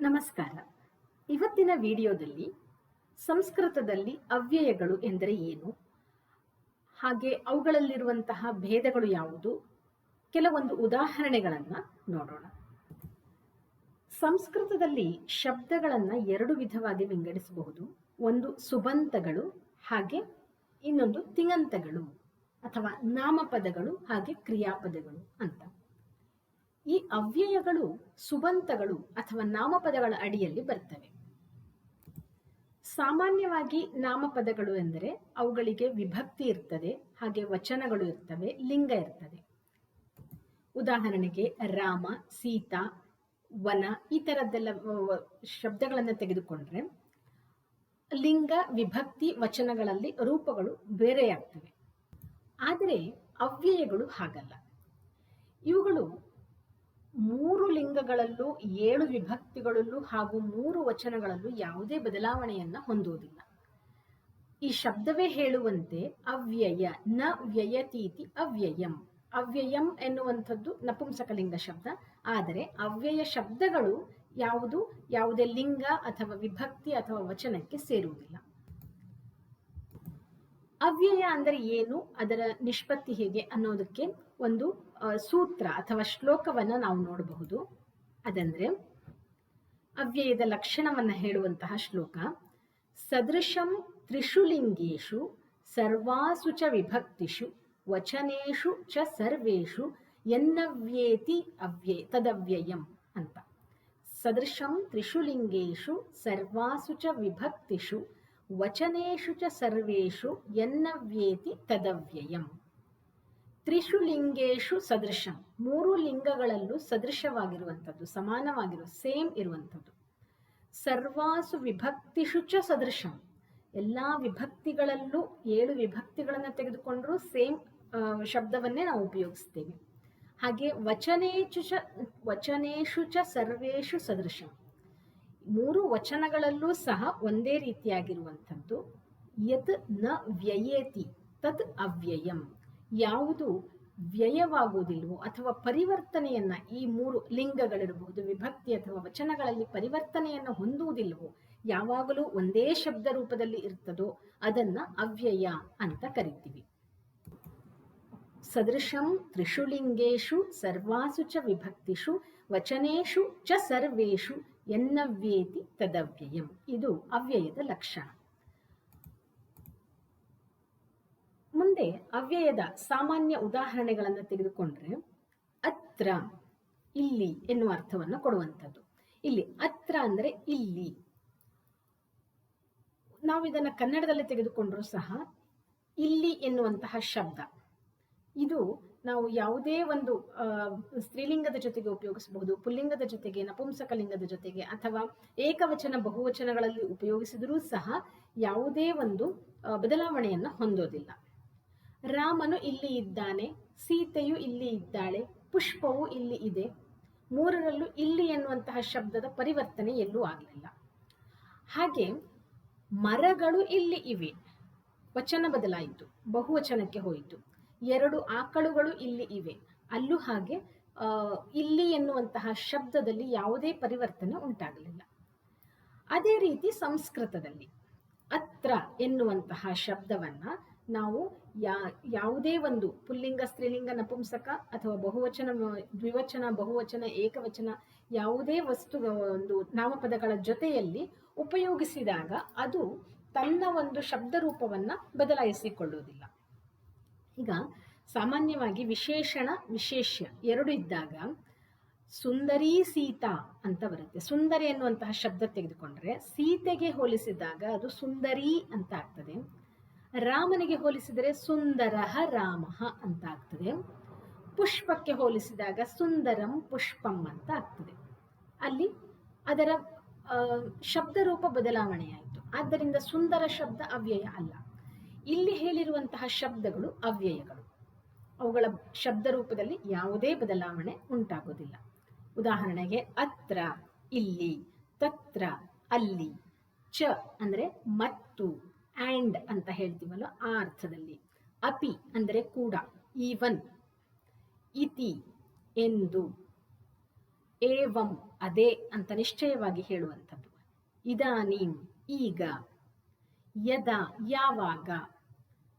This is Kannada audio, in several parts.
ನಮಸ್ಕಾರ. ಇವತ್ತಿನ ವಿಡಿಯೋದಲ್ಲಿ ಸಂಸ್ಕೃತದಲ್ಲಿ ಅವ್ಯಯಗಳು ಎಂದರೆ ಏನು, ಹಾಗೆ ಅವುಗಳಲ್ಲಿರುವಂತಹ ಭೇದಗಳು ಯಾವುದು, ಕೆಲವೊಂದು ಉದಾಹರಣೆಗಳನ್ನು ನೋಡೋಣ. ಸಂಸ್ಕೃತದಲ್ಲಿ ಶಬ್ದಗಳನ್ನು ಎರಡು ವಿಧವಾಗಿ ವಿಂಗಡಿಸಬಹುದು. ಒಂದು ಸುಬಂತಗಳು ಹಾಗೆ ಇನ್ನೊಂದು ತಿಂಗಂತಗಳು ಅಥವಾ ನಾಮಪದಗಳು ಹಾಗೆ ಕ್ರಿಯಾಪದಗಳು ಅಂತ. ಈ ಅವ್ಯಯಗಳು ಸುಬಂತಗಳು ಅಥವಾ ನಾಮಪದಗಳ ಅಡಿಯಲ್ಲಿ ಬರ್ತವೆ. ಸಾಮಾನ್ಯವಾಗಿ ನಾಮಪದಗಳು ಎಂದರೆ ಅವುಗಳಿಗೆ ವಿಭಕ್ತಿ ಇರ್ತದೆ, ಹಾಗೆ ವಚನಗಳು ಇರ್ತವೆ, ಲಿಂಗ ಇರ್ತದೆ. ಉದಾಹರಣೆಗೆ ರಾಮ, ಸೀತಾ, ವನ ಈ ಥರದ್ದೆಲ್ಲ ಶಬ್ದಗಳನ್ನು ತೆಗೆದುಕೊಂಡ್ರೆ ಲಿಂಗ, ವಿಭಕ್ತಿ, ವಚನಗಳಲ್ಲಿ ರೂಪಗಳು ಬೇರೆಯಾಗ್ತವೆ. ಆದರೆ ಅವ್ಯಯಗಳು ಹಾಗಲ್ಲ. ಇವುಗಳು 3 ಲಿಂಗಗಳಲ್ಲೂ 7 ವಿಭಕ್ತಿಗಳಲ್ಲೂ ಹಾಗೂ 3 ವಚನಗಳಲ್ಲೂ ಯಾವುದೇ ಬದಲಾವಣೆಯನ್ನ ಹೊಂದುವುದಿಲ್ಲ. ಈ ಶಬ್ದವೇ ಹೇಳುವಂತೆ ಅವ್ಯಯ ನ ವ್ಯಯತೀತಿ ಅವ್ಯಯಂ. ಅವ್ಯಯಂ ಎನ್ನುವಂಥದ್ದು ನಪುಂಸಕಲಿಂಗ ಶಬ್ದ. ಆದರೆ ಅವ್ಯಯ ಶಬ್ದಗಳು ಯಾವುದೇ ಲಿಂಗ ಅಥವಾ ವಿಭಕ್ತಿ ಅಥವಾ ವಚನಕ್ಕೆ ಸೇರುವುದಿಲ್ಲ. ಅವ್ಯಯ ಅಂದರೆ ಏನು, ಅದರ ನಿಷ್ಪತ್ತಿ ಹೇಗೆ ಅನ್ನೋದಕ್ಕೆ ಒಂದು ಸೂತ್ರ ಅಥವಾ ಶ್ಲೋಕವನ್ನು ನಾವು ನೋಡಬಹುದು. ಅದಂದ್ರೆ ಅವ್ಯಯದ ಲಕ್ಷಣವನ್ನು ಹೇಳುವಂತಹ ಶ್ಲೋಕ. ಸದೃಶಂ ತ್ರಿಷು ಲಿಂಗೇಶು ಸರ್ವಾಸು ಚ ವಿಭಕ್ತಿಷು ವಚನೇಶು ಚ ಸರ್ವೇಷು ಎನ್ನವ್ಯೇತಿ ತದವ್ಯಯಂ ಅಂತ. ಸದೃಶಂ ತ್ರಿಷು ಲಿಂಗೇಶು ಸರ್ವಾಸು ಚ ವಿಭಕ್ತಿಷು ವಚನೇಶು ಚ ಸರ್ವೇಷು ಎನ್ನವ್ಯೇತಿ ತದವ್ಯಯಂ. ತ್ರಿಷು ಲಿಂಗೇಶು ಸದೃಶಂ, 3 ಲಿಂಗಗಳಲ್ಲೂ ಸದೃಶವಾಗಿರುವಂಥದ್ದು, ಸಮಾನವಾಗಿರುವ, ಸೇಮ್ ಇರುವಂಥದ್ದು. ಸರ್ವಾಸು ವಿಭಕ್ತಿಷು ಚ ಸದೃಶಂ, ಎಲ್ಲ ವಿಭಕ್ತಿಗಳಲ್ಲೂ 7 ವಿಭಕ್ತಿಗಳನ್ನು ತೆಗೆದುಕೊಂಡ್ರೂ ಸೇಮ್ ಶಬ್ದವನ್ನೇ ನಾವು ಉಪಯೋಗಿಸ್ತೇವೆ. ಹಾಗೆ ವಚನೇಶು ಚ ಸರ್ವೇಷು ಸದೃಶಂ, 3 ವಚನಗಳಲ್ಲೂ ಸಹ ಒಂದೇ ರೀತಿಯಾಗಿರುವಂಥದ್ದು. ಯತ್ ನ ವ್ಯಯೇತಿ ತದ್ ಅವ್ಯಯಂ, ಯಾವುದು ವ್ಯಯವಾಗುವುದಿಲ್ವೋ ಅಥವಾ ಪರಿವರ್ತನೆಯನ್ನ ಈ 3 ಲಿಂಗಗಳಿರಬಹುದು, ವಿಭಕ್ತಿ ಅಥವಾ ವಚನಗಳಲ್ಲಿ ಪರಿವರ್ತನೆಯನ್ನು ಹೊಂದುವುದಿಲ್ವೋ, ಯಾವಾಗಲೂ ಒಂದೇ ಶಬ್ದ ರೂಪದಲ್ಲಿ ಇರ್ತದೋ ಅದನ್ನ ಅವ್ಯಯ ಅಂತ ಕರಿತೀವಿ. ಸದೃಶಂ ತ್ರಿಷು ಲಿಂಗೇಶು ಸರ್ವಾಸು ಚ ವಿಭಕ್ತಿಷು ವಚನೇಶು ಚ ಸರ್ವೇಷು ಎನ್ನವ್ಯೇತಿ ತದವ್ಯಯಂ. ಇದು ಅವ್ಯಯದ ಲಕ್ಷಣ. ಮುಂದೆ ಅವ್ಯಯದ ಸಾಮಾನ್ಯ ಉದಾಹರಣೆಗಳನ್ನು ತೆಗೆದುಕೊಂಡ್ರೆ ಅತ್ರ, ಇಲ್ಲಿ ಎನ್ನುವ ಅರ್ಥವನ್ನು ಕೊಡುವಂಥದ್ದು. ಇಲ್ಲಿ ಅತ್ರ ಅಂದರೆ ಇಲ್ಲಿ. ನಾವು ಇದನ್ನು ಕನ್ನಡದಲ್ಲಿ ತೆಗೆದುಕೊಂಡ್ರೂ ಸಹ ಇಲ್ಲಿ ಎನ್ನುವಂತಹ ಶಬ್ದ ಇದು ನಾವು ಯಾವುದೇ ಒಂದು ಸ್ತ್ರೀಲಿಂಗದ ಜೊತೆಗೆ ಉಪಯೋಗಿಸಬಹುದು, ಪುಲ್ಲಿಂಗದ ಜೊತೆಗೆ, ನಪುಂಸಕಲಿಂಗದ ಜೊತೆಗೆ ಅಥವಾ ಏಕವಚನ ಬಹುವಚನಗಳಲ್ಲಿ ಉಪಯೋಗಿಸಿದರೂ ಸಹ ಯಾವುದೇ ಒಂದು ಬದಲಾವಣೆಯನ್ನು ಹೊಂದೋದಿಲ್ಲ. ರಾಮನು ಇಲ್ಲಿ ಇದ್ದಾನೆ, ಸೀತೆಯು ಇಲ್ಲಿ ಇದ್ದಾಳೆ, ಪುಷ್ಪವು ಇಲ್ಲಿ ಇದೆ, 3ರಲ್ಲೂ ಇಲ್ಲಿ ಎನ್ನುವಂತಹ ಶಬ್ದದ ಪರಿವರ್ತನೆ ಎಲ್ಲೂ ಆಗಲಿಲ್ಲ. ಹಾಗೆ ಮರಗಳು ಇಲ್ಲಿ ಇವೆ, ವಚನ ಬದಲಾಯಿತು, ಬಹುವಚನಕ್ಕೆ ಹೋಯಿತು. 2 ಆಕಳುಗಳು ಇಲ್ಲಿ ಇವೆ, ಅಲ್ಲೂ ಹಾಗೆ ಇಲ್ಲಿ ಎನ್ನುವಂತಹ ಶಬ್ದದಲ್ಲಿ ಯಾವುದೇ ಪರಿವರ್ತನೆ ಉಂಟಾಗಲಿಲ್ಲ. ಅದೇ ರೀತಿ ಸಂಸ್ಕೃತದಲ್ಲಿ ಅತ್ರ ಎನ್ನುವಂತಹ ಶಬ್ದವನ್ನ ನಾವು ಯಾವುದೇ ಒಂದು ಪುಲ್ಲಿಂಗ, ಸ್ತ್ರೀಲಿಂಗ, ನಪುಂಸಕ ಅಥವಾ ಬಹುವಚನ, ದ್ವಿವಚನ, ಬಹುವಚನ, ಏಕವಚನ ಯಾವುದೇ ಒಂದು ನಾಮಪದಗಳ ಜೊತೆಯಲ್ಲಿ ಉಪಯೋಗಿಸಿದಾಗ ಅದು ತನ್ನ ಒಂದು ಶಬ್ದ ರೂಪವನ್ನ ಬದಲಾಯಿಸಿಕೊಳ್ಳುವುದಿಲ್ಲ. ಈಗ ಸಾಮಾನ್ಯವಾಗಿ ವಿಶೇಷಣ ವಿಶೇಷ್ಯ 2 ಇದ್ದಾಗ ಸುಂದರಿ ಸೀತಾ ಅಂತ ಬರುತ್ತೆ. ಸುಂದರಿ ಎನ್ನುವಂತಹ ಶಬ್ದ ತೆಗೆದುಕೊಂಡ್ರೆ ಸೀತೆಗೆ ಹೋಲಿಸಿದಾಗ ಅದು ಸುಂದರಿ ಅಂತ ಆಗ್ತದೆ. ರಾಮನಿಗೆ ಹೋಲಿಸಿದರೆ ಸುಂದರಃ ರಾಮಃ ಅಂತ ಆಗ್ತದೆ. ಪುಷ್ಪಕ್ಕೆ ಹೋಲಿಸಿದಾಗ ಸುಂದರಂ ಪುಷ್ಪಂ ಅಂತ ಆಗ್ತದೆ. ಅಲ್ಲಿ ಅದರ ಶಬ್ದ ರೂಪ ಬದಲಾವಣೆಯಾಯಿತು. ಆದ್ದರಿಂದ ಸುಂದರ ಶಬ್ದ ಅವ್ಯಯ ಅಲ್ಲ. ಇಲ್ಲಿ ಹೇಳಿರುವಂತಹ ಶಬ್ದಗಳು ಅವ್ಯಯಗಳು. ಅವುಗಳ ಶಬ್ದ ರೂಪದಲ್ಲಿ ಯಾವುದೇ ಬದಲಾವಣೆ ಉಂಟಾಗೋದಿಲ್ಲ. ಉದಾಹರಣೆಗೆ ಅತ್ರ ಇಲ್ಲಿ, ತತ್ರ ಅಲ್ಲಿ, ಚ ಅಂದರೆ ಮತ್ತು, ಆ್ಯಂಡ್ ಅಂತ ಹೇಳ್ತೀವಲ್ಲ ಆ ಅರ್ಥದಲ್ಲಿ, ಅಪಿ ಅಂದರೆ ಕೂಡ, ಈವನ್, ಇತಿ ಎಂದು, ಏವಂ ಅದೇ ಅಂತ ನಿಶ್ಚಯವಾಗಿ ಹೇಳುವಂಥದ್ದು. ಇದಾನೀಂ ಈಗ, ಯದಾ ಯಾವಾಗ,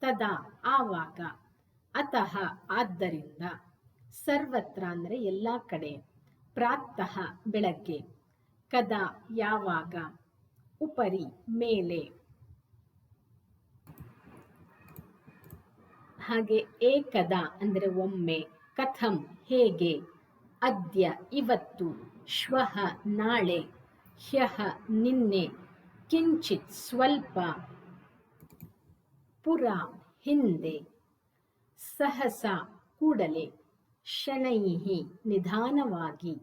ತದಾ ಆವಾಗ, ಅತಃ ಆದ್ದರಿಂದ, ಸರ್ವತ್ರ ಅಂದರೆ ಎಲ್ಲ ಕಡೆ, ಪ್ರಾತಃ ಬೆಳಗ್ಗೆ, ಕದಾ ಯಾವಾಗ, ಉಪರಿ ಮೇಲೆ. ಹಾಗೆ ಏಕದಾ ಅಂದರೆ ಒಮ್ಮೆ, ಕಥಂ ಹೇಗೆ, ಅದ್ಯ ಇವತ್ತು, ಶ್ವಃ ನಾಳೆ, ಹ್ಯಃ ನಿನ್ನೆ, ಕಿಂಚಿತ್ ಸ್ವಲ್ಪ, ಪುರ ಹಿಂದೆ, ಸಹಸ ಕೂಡಲೇ, ಶನೈಹಿ ನಿಧಾನವಾಗಿ.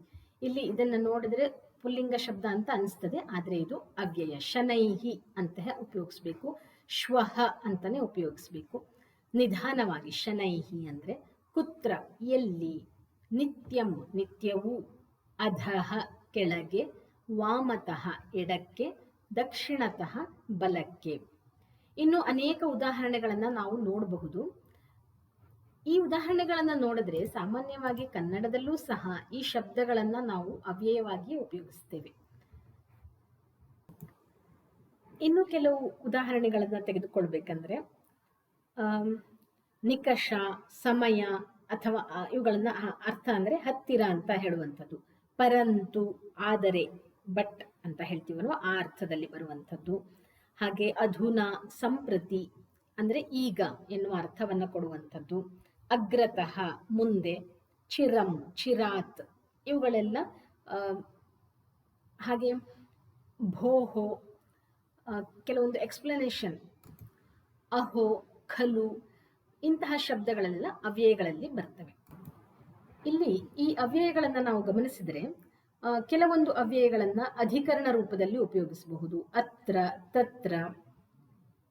ಇಲ್ಲಿ ಇದನ್ನು ನೋಡಿದ್ರೆ ಪುಲ್ಲಿಂಗ ಶಬ್ದ ಅಂತ ಅನಿಸ್ತದೆ, ಆದರೆ ಇದು ಅವ್ಯಯ. ಶನೈಹಿ ಅಂತ ಉಪಯೋಗಿಸ್ಬೇಕು, ಶ್ವಃ ಅಂತಾನೆ ಉಪಯೋಗಿಸ್ಬೇಕು. ನಿಧಾನವಾಗಿ, ಶನೈಹಿ ಅಂದರೆ ಕುತ್ರ ಎಲ್ಲಿ, ನಿತ್ಯಂ ನಿತ್ಯವೂ, ಅಧಃ ಕೆಳಗೆ, ವಾಮತಃ ಎಡಕ್ಕೆ, ದಕ್ಷಿಣತಃ ಬಲಕ್ಕೆ. ಇನ್ನು ಅನೇಕ ಉದಾಹರಣೆಗಳನ್ನು ನಾವು ನೋಡಬಹುದು. ಈ ಉದಾಹರಣೆಗಳನ್ನು ನೋಡಿದ್ರೆ ಸಾಮಾನ್ಯವಾಗಿ ಕನ್ನಡದಲ್ಲೂ ಸಹ ಈ ಶಬ್ದಗಳನ್ನು ನಾವು ಅವ್ಯಯವಾಗಿ ಉಪಯೋಗಿಸ್ತೇವೆ. ಇನ್ನು ಕೆಲವು ಉದಾಹರಣೆಗಳನ್ನು ತೆಗೆದುಕೊಳ್ಬೇಕಂದ್ರೆ ನಿಕಷ, ಸಮಯ ಅಥವಾ ಇವುಗಳನ್ನ ಅರ್ಥ ಅಂದ್ರೆ ಹತ್ತಿರ ಅಂತ ಹೇಳುವಂಥದ್ದು. ಪರಂತು ಆದರೆ, ಬಟ್ ಅಂತ ಹೇಳ್ತೀವಲ್ವ, ಆ ಅರ್ಥದಲ್ಲಿ ಬರುವಂಥದ್ದು. ಹಾಗೆ ಅಧುನಾ, ಸಂಪ್ರತಿ ಅಂದ್ರೆ ಈಗ ಎನ್ನುವ ಅರ್ಥವನ್ನು ಕೊಡುವಂಥದ್ದು. ಅಗ್ರತಃ ಮುಂದೆ, ಚಿರಂ ಚಿರಾತ್ ಇವುಗಳೆಲ್ಲ. ಹಾಗೆ ಭೋಹೋ ಕೆಲವೊಂದು ಎಕ್ಸ್ಪ್ಲನೇಷನ್, ಅಹೋ, ಖಲು ಇಂತಹ ಶಬ್ದಗಳೆಲ್ಲ ಅವ್ಯಯಗಳಲ್ಲಿ ಬರ್ತವೆ. ಇಲ್ಲಿ ಈ ಅವ್ಯಯಗಳನ್ನು ನಾವು ಗಮನಿಸಿದರೆ ಕೆಲವೊಂದು ಅವ್ಯಯಗಳನ್ನು ಅಧಿಕರಣ ರೂಪದಲ್ಲಿ ಉಪಯೋಗಿಸಬಹುದು. ಅತ್ರ, ತತ್ರ,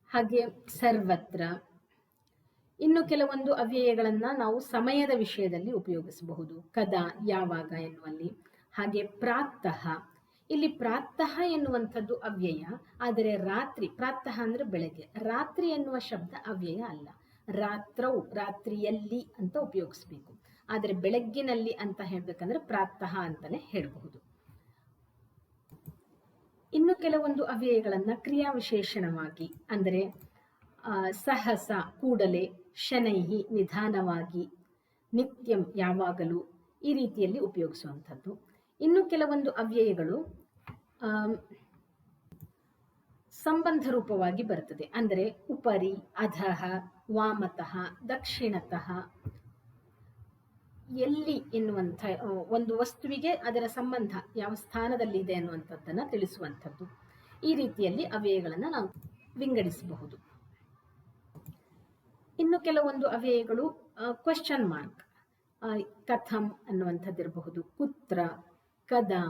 ಹಾಗೆ ಸರ್ವತ್ರ. ಇನ್ನು ಕೆಲವೊಂದು ಅವ್ಯಯಗಳನ್ನು ನಾವು ಸಮಯದ ವಿಷಯದಲ್ಲಿ ಉಪಯೋಗಿಸಬಹುದು, ಕದಾ ಯಾವಾಗ ಎನ್ನುವಲ್ಲಿ. ಹಾಗೆ ಪ್ರಾತಃ, ಇಲ್ಲಿ ಪ್ರಾತಃ ಎನ್ನುವಂಥದ್ದು ಅವ್ಯಯ, ಆದರೆ ರಾತ್ರಿ, ಪ್ರಾತಃ ಅಂದ್ರೆ ಬೆಳಗ್ಗೆ, ರಾತ್ರಿ ಎನ್ನುವ ಶಬ್ದ ಅವ್ಯಯ ಅಲ್ಲ. ರಾತ್ರೌ ರಾತ್ರಿಯಲ್ಲಿ ಅಂತ ಉಪಯೋಗಿಸ್ಬೇಕು, ಆದರೆ ಬೆಳಗ್ಗಿನಲ್ಲಿ ಅಂತ ಹೇಳ್ಬೇಕಂದ್ರೆ ಪ್ರಾತಃ ಅಂತಾನೆ ಹೇಳಬಹುದು. ಇನ್ನು ಕೆಲವೊಂದು ಅವ್ಯಯಗಳನ್ನ ಕ್ರಿಯಾವಿಶೇಷಣವಾಗಿ ಅಂದರೆ ಸಹಸ ಕೂಡಲೇ, ಶನೈಹಿ ನಿಧಾನವಾಗಿ, ನಿತ್ಯಂ ಯಾವಾಗಲೂ ಈ ರೀತಿಯಲ್ಲಿ ಉಪಯೋಗಿಸುವಂಥದ್ದು. ಇನ್ನು ಕೆಲವೊಂದು ಅವ್ಯಯಗಳು ಸಂಬಂಧ ರೂಪವಾಗಿ ಬರ್ತದೆ. ಅಂದರೆ ಉಪರಿ, ಅಧಃ, ವಾಮತಃ, ದಕ್ಷಿಣತಃ, ಎಲ್ಲಿ ಎನ್ನುವಂಥ ಒಂದು ವಸ್ತುವಿಗೆ ಅದರ ಸಂಬಂಧ ಯಾವ ಸ್ಥಾನದಲ್ಲಿದೆ ಅನ್ನುವಂಥದ್ದನ್ನು ತಿಳಿಸುವಂಥದ್ದು. ಈ ರೀತಿಯಲ್ಲಿ ಅವ್ಯಯಗಳನ್ನು ನಾವು ವಿಂಗಡಿಸಬಹುದು. ಇನ್ನು ಕೆಲವೊಂದು ಅವ್ಯಯಗಳು ಕ್ವೆಶ್ಚನ್ ಮಾರ್ಕ್, ಕಥಂ ಅನ್ನುವಂಥದ್ದಿರಬಹುದು, ಕುತ್ರ, ಕದಾ,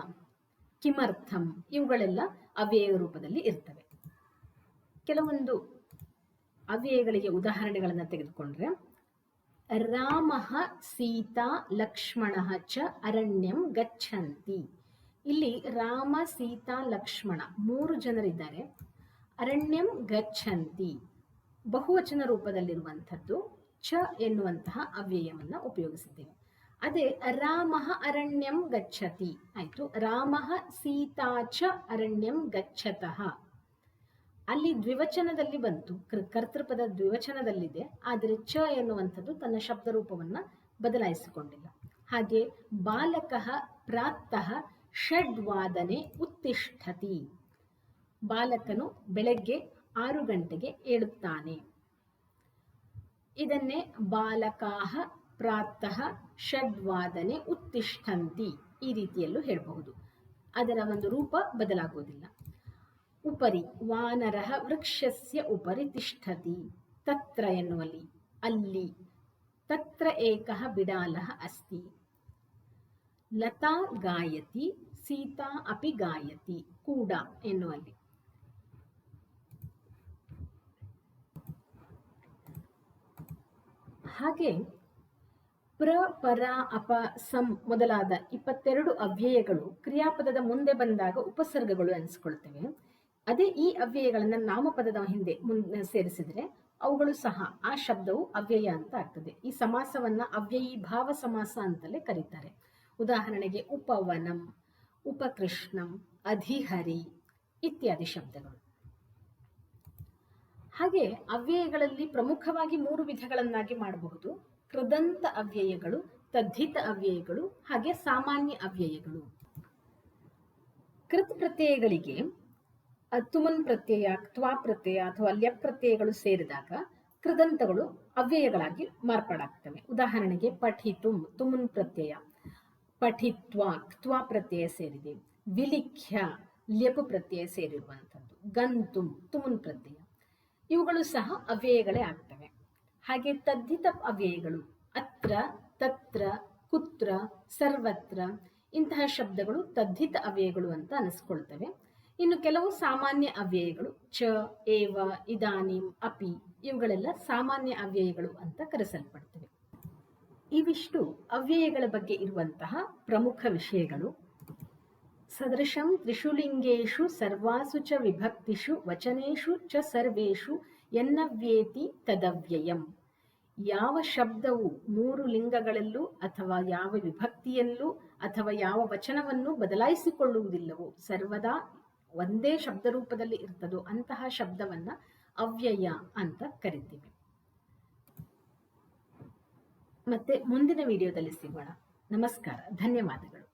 ಕಿಮರ್ಥಂ ಇವುಗಳೆಲ್ಲ ಅವ್ಯಯ ರೂಪದಲ್ಲಿ ಇರ್ತವೆ. ಕೆಲವೊಂದು ಅವ್ಯಯಗಳಿಗೆ ಉದಾಹರಣೆಗಳನ್ನು ತೆಗೆದುಕೊಂಡ್ರೆ ರಾಮಃ ಸೀತಾ ಲಕ್ಷ್ಮಣಃ ಚ ಅರಣ್ಯಂ ಗಚ್ಚಂತಿ. ಇಲ್ಲಿ ರಾಮ, ಸೀತಾ, ಲಕ್ಷ್ಮಣ 3 ಜನರಿದ್ದಾರೆ. ಅರಣ್ಯಂ ಗಚ್ಚಂತಿ ಬಹುವಚನ ರೂಪದಲ್ಲಿರುವಂಥದ್ದು. ಚ ಎನ್ನುವಂತಹ ಅವ್ಯಯವನ್ನು ಉಪಯೋಗಿಸಿದ್ದೇವೆ. ಅದೇ ರಾಮಃ ಅರಣ್ಯಂ ಗಚ್ಚತಿ ಆಯ್ತು. ರಾಮಃ ಸೀತಾ ಚ ಅರಣ್ಯಂ ಗಚ್ಚತಃ, ಅಲ್ಲಿ ದ್ವಿವಚನದಲ್ಲಿ ಬಂತು, ಕರ್ತೃಪದ ದ್ವಿವಚನದಲ್ಲಿದೆ, ಆದರೆ ಚ ಎನ್ನುವಂಥದ್ದು ತನ್ನ ಶಬ್ದ ರೂಪವನ್ನ ಬದಲಾಯಿಸಿಕೊಂಡಿಲ್ಲ. ಹಾಗೆ ಬಾಲಕಃ ಪ್ರಾತಃ ಷಡ್ವಾದನೆ ಉತ್ತಿಷ್ಠತಿ, ಬಾಲಕನು ಬೆಳಗ್ಗೆ 6 ಗಂಟೆಗೆ ಏಳುತ್ತಾನೆ. ಇದನ್ನೇ ಬಾಲಕಾಹ ಪ್ರಾತಃ ಷಡ್ವಾದನೆ ಉತ್ತಿಷ್ಠಂತಿ ಈ ರೀತಿಯಲ್ಲೂ ಹೇಳಬಹುದು. ಅದರ ಒಂದು ರೂಪ ಬದಲಾಗುವುದಿಲ್ಲ. ಉಪರಿ ವಾನರಃ ವೃಕ್ಷಸ್ಯ ಉಪರಿ ತಿಷ್ಠತಿ, ತತ್ರ ಎನ್ನುವಲ್ಲಿ ಅಲ್ಲಿ, ತತ್ರ ಏಕಃ ಬಿಡಾಲಃ ಅಸ್ತಿ. ಲತಾ ಗಾಯತಿ, ಸೀತಾ ಅಪಿ ಗಾಯತಿ, ಕೂಡ ಎನ್ನುವಲ್ಲಿ. ಹಾಗೆ ಪ್ರ, ಪರ, ಅಪ, ಸಂ ಮೊದಲಾದ 22 ಅವ್ಯಯಗಳು ಕ್ರಿಯಾಪದದ ಮುಂದೆ ಬಂದಾಗ ಉಪಸರ್ಗಗಳು ಅನಿಸ್ಕೊಳ್ತವೆ. ಅದೇ ಈ ಅವ್ಯಯಗಳನ್ನು ನಾಮಪದದ ಹಿಂದೆ ಸೇರಿಸಿದರೆ ಅವುಗಳು ಸಹ ಆ ಶಬ್ದವು ಅವ್ಯಯ ಅಂತ ಆಗ್ತದೆ. ಈ ಸಮಾಸವನ್ನ ಅವ್ಯಯೀ ಭಾವ ಸಮಾಸ ಅಂತಲೇ ಕರೀತಾರೆ. ಉದಾಹರಣೆಗೆ ಉಪವನಂ, ಉಪಕೃಷ್ಣಂ, ಅಧಿಹರಿ ಇತ್ಯಾದಿ ಶಬ್ದಗಳು. ಹಾಗೆ ಅವ್ಯಯಗಳಲ್ಲಿ ಪ್ರಮುಖವಾಗಿ 3 ವಿಧಗಳನ್ನಾಗಿ ಮಾಡಬಹುದು. ಕೃದಂತ ಅವ್ಯಯಗಳು, ತದ್ಧಿತ ಅವ್ಯಯಗಳು, ಹಾಗೆ ಸಾಮಾನ್ಯ ಅವ್ಯಯಗಳು. ಕೃತ್ ಪ್ರತ್ಯಯಗಳಿಗೆ ತುಮನ್ ಪ್ರತ್ಯಯ, ಕ್ತ್ವಾ ಪ್ರತ್ಯಯ ಅಥವಾ ಲ್ಯಪ್ ಪ್ರತ್ಯಯಗಳು ಸೇರಿದಾಗ ಕೃದಂತಗಳು ಅವ್ಯಯಗಳಾಗಿ ಮಾರ್ಪಾಡಾಗ್ತವೆ. ಉದಾಹರಣೆಗೆ ಪಠಿತುಂ ತುಮುನ್ ಪ್ರತ್ಯಯ, ಪಠಿತ್ವಾ ಕ್ತ್ವಾ ಪ್ರತ್ಯಯ ಸೇರಿದೆ, ವಿಲಿಖ್ಯ ಲ್ಯಪ್ ಪ್ರತ್ಯಯ ಸೇರಿರುವಂಥದ್ದು, ಗಂತುಂ ತುಮುನ್ ಪ್ರತ್ಯಯ, ಇವುಗಳು ಸಹ ಅವ್ಯಯಗಳೇ ಆಗ್ತವೆ. ಹಾಗೆ ತದ್ಧಿತ ಅವ್ಯಯಗಳು ಅತ್ರ, ತತ್ರ, ಕುತ್ರ, ಸರ್ವತ್ರ ಇಂತಹ ಶಬ್ದಗಳು ತದ್ಧಿತ ಅವ್ಯಯಗಳು ಅಂತ ಅನಿಸ್ಕೊಳ್ತವೆ. ಇನ್ನು ಕೆಲವು ಸಾಮಾನ್ಯ ಅವ್ಯಯಗಳು ಚ, ಏವ, ಇದಾನಿಂ, ಅಪಿ ಇವುಗಳೆಲ್ಲ ಸಾಮಾನ್ಯ ಅವ್ಯಯಗಳು ಅಂತ ಕರೆಸಲ್ಪಡ್ತವೆ. ಇವಿಷ್ಟು ಅವ್ಯಯಗಳ ಬಗ್ಗೆ ಇರುವಂತಹ ಪ್ರಮುಖ ವಿಷಯಗಳು. ಸದೃಶಂ ತ್ರಿಷುಲಿಂಗೇಶು ಸರ್ವಾಸು ಚ ವಿಭಕ್ತಿಷು ವಚನೇಶು ಚ ಸರ್ವೇಷು ಎನ್ನವ್ಯೇತಿ ತದವ್ಯಯಂ. ಯಾವ ಶಬ್ದವು 3 ಲಿಂಗಗಳಲ್ಲೂ ಅಥವಾ ಯಾವ ವಿಭಕ್ತಿಯಲ್ಲೂ ಅಥವಾ ಯಾವ ವಚನವನ್ನು ಬದಲಾಯಿಸಿಕೊಳ್ಳುವುದಿಲ್ಲವೋ, ಸರ್ವದಾ ಒಂದೇ ಶಬ್ದ ರೂಪದಲ್ಲಿ ಇರ್ತದೋ ಅಂತಹ ಶಬ್ದವನ್ನ ಅವ್ಯಯ ಅಂತ ಕರಿತೀವಿ. ಮತ್ತೆ ಮುಂದಿನ ವಿಡಿಯೋದಲ್ಲಿ ಸಿಗೋಣ. ನಮಸ್ಕಾರ, ಧನ್ಯವಾದಗಳು.